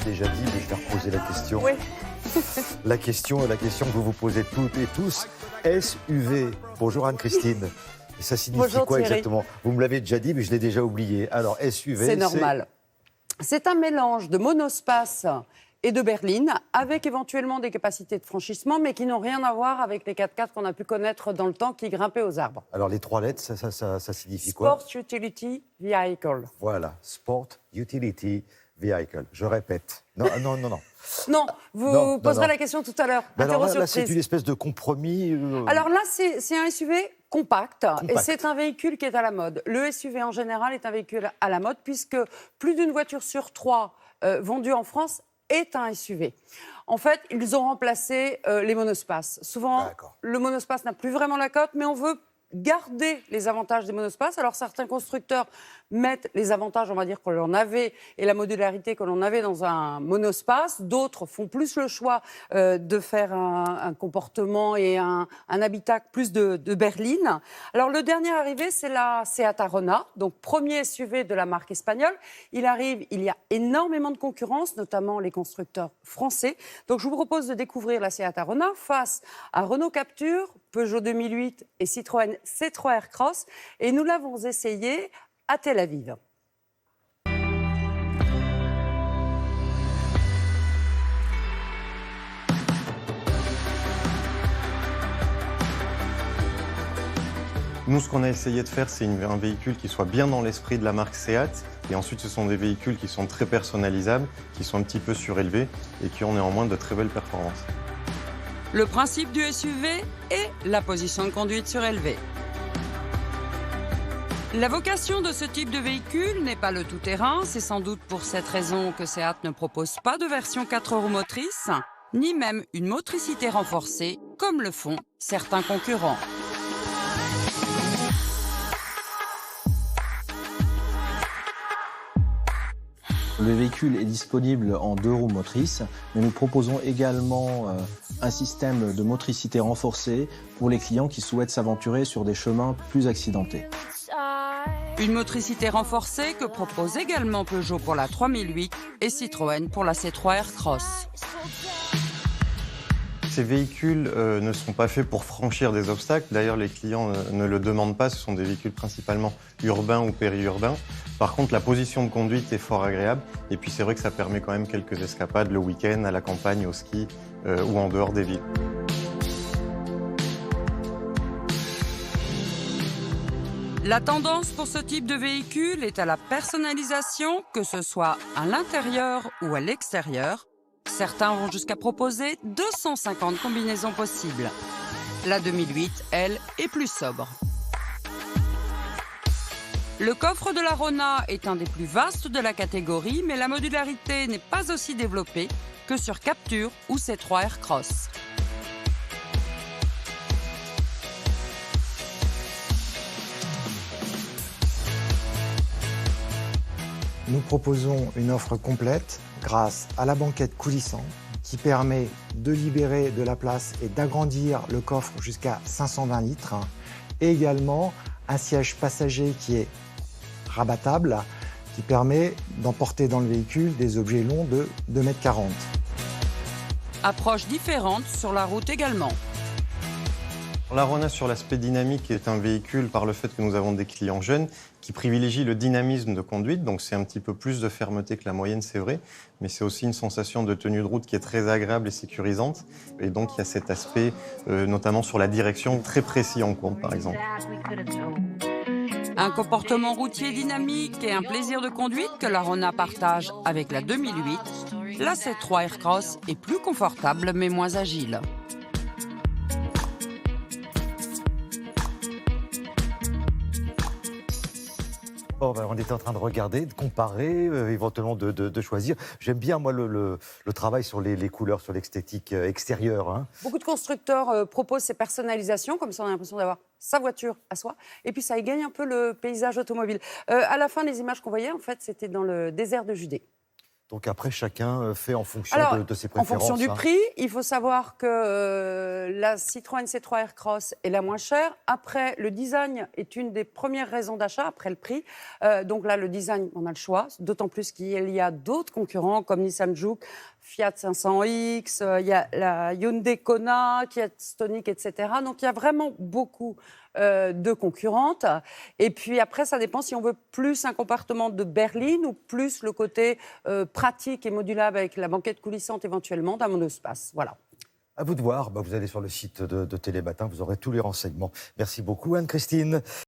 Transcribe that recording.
déjà dit, mais je vais reposer la question. Oui. La question que vous vous posez toutes et tous. SUV. Bonjour Anne-Christine. Et ça signifie Bonjour quoi Thierry. exactement? Vous me l'avez déjà dit, mais je l'ai déjà oublié. Alors SUV, C'est normal. C'est un mélange de monospace et de berline, avec éventuellement des capacités de franchissement, mais qui n'ont rien à voir avec les 4x4 qu'on a pu connaître dans le temps qui grimpaient aux arbres. Alors les trois lettres, ça signifie quoi? Sport Utility Vehicle. Voilà, Sport Utility Vehicle. Je répète. Non. Non, vous Non, poserez non. la question tout à l'heure. Mais alors là, Interro c'est surprise. une espèce de compromis. Alors là, c'est un SUV compact et c'est un véhicule qui est à la mode. Le SUV en général est un véhicule à la mode puisque plus d'une voiture sur 3 vendue en France est un SUV. En fait, ils ont remplacé les monospaces. Souvent, le monospace n'a plus vraiment la cote, mais on veut garder les avantages des monospaces. Alors certains constructeurs mettent les avantages, on va dire, qu'on en avait et la modularité que l'on avait dans un monospace. D'autres font plus le choix de faire un comportement et un habitacle plus de berline. Alors le dernier arrivé, c'est la Seat Arona, donc premier SUV de la marque espagnole. Il arrive, il y a énormément de concurrence, notamment les constructeurs français. Donc je vous propose de découvrir la Seat Arona face à Renault Captur, Peugeot 2008 et Citroën C3 Aircross. Et nous l'avons essayé à Tel Aviv. Nous, ce qu'on a essayé de faire, c'est un véhicule qui soit bien dans l'esprit de la marque Seat. Et ensuite, ce sont des véhicules qui sont très personnalisables, qui sont un petit peu surélevés et qui ont néanmoins de très belles performances. Le principe du SUV est la position de conduite surélevée. La vocation de ce type de véhicule n'est pas le tout-terrain. C'est sans doute pour cette raison que Seat ne propose pas de version 4 roues motrices, ni même une motricité renforcée, comme le font certains concurrents. Le véhicule est disponible en 2 roues motrices, mais nous proposons également un système de motricité renforcée pour les clients qui souhaitent s'aventurer sur des chemins plus accidentés. Une motricité renforcée que propose également Peugeot pour la 3008 et Citroën pour la C3 Aircross. Ces véhicules ne sont pas faits pour franchir des obstacles. D'ailleurs, les clients ne le demandent pas. Ce sont des véhicules principalement urbains ou périurbains. Par contre, la position de conduite est fort agréable. Et puis, c'est vrai que ça permet quand même quelques escapades le week-end, à la campagne, au ski ou en dehors des villes. La tendance pour ce type de véhicule est à la personnalisation, que ce soit à l'intérieur ou à l'extérieur. Certains vont jusqu'à proposer 250 combinaisons possibles. La 2008, elle, est plus sobre. Le coffre de la Rona est un des plus vastes de la catégorie, mais la modularité n'est pas aussi développée que sur Captur ou C3 Aircross. Nous proposons une offre complète grâce à la banquette coulissante qui permet de libérer de la place et d'agrandir le coffre jusqu'à 520 litres. Et également un siège passager qui est rabattable, qui permet d'emporter dans le véhicule des objets longs de 2,40 m. Approche différente sur la route également. La Rona, sur l'aspect dynamique, est un véhicule, par le fait que nous avons des clients jeunes, qui privilégie le dynamisme de conduite. Donc c'est un petit peu plus de fermeté que la moyenne, c'est vrai. Mais c'est aussi une sensation de tenue de route qui est très agréable et sécurisante. Et donc il y a cet aspect, notamment sur la direction, très précis en compte, par exemple. Un comportement routier dynamique et un plaisir de conduite que la Rona partage avec la 2008. La C3 Aircross est plus confortable mais moins agile. Bon, on était en train de regarder, de comparer, éventuellement de choisir. J'aime bien, moi, le travail sur les couleurs, sur l'esthétique extérieure. Hein. Beaucoup de constructeurs proposent ces personnalisations, comme ça on a l'impression d'avoir sa voiture à soi, et puis ça égaye un peu le paysage automobile. À la fin, les images qu'on voyait, en fait, c'était dans le désert de Judée. Donc après, chacun fait en fonction Alors, de ses en préférences. fonction du hein. prix, il faut savoir que la Citroën C3 Aircross est la moins chère. Après, le design est une des premières raisons d'achat, après le prix. Donc là, le design, on a le choix, d'autant plus qu'il y a d'autres concurrents comme Nissan Juke, Fiat 500X, il y a la Hyundai Kona, Kia Stonic, etc. Donc il y a vraiment beaucoup de concurrentes. Et puis après, ça dépend si on veut plus un comportement de berline ou plus le côté pratique et modulable avec la banquette coulissante éventuellement d'un monospace. Voilà. À vous de voir. Vous allez sur le site de Télématin, vous aurez tous les renseignements. Merci beaucoup, Anne-Christine.